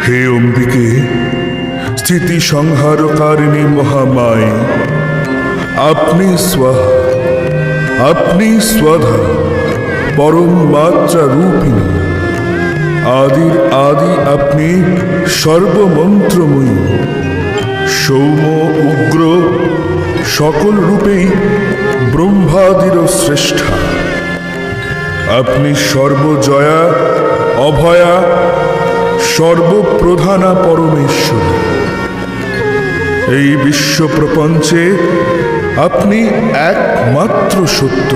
হে অম্বিকে, স্থিতি সংহারকারিণী মহামায়, আপনি স্বাহা, আপনি স্বধা, পরম মাত্রা রূপিণী। আদির আদি আপনি সর্বমন্ত্রময়ী, সৌম উগ্র সকল রূপেই ব্রহ্মাদিরও শ্রেষ্ঠা। আপনি সর্বজয়া অভয়া সর্বপ্রধানা পরমেশ্বরী। এই বিশ্বপ্রপঞ্চে আপনি একমাত্র সত্য।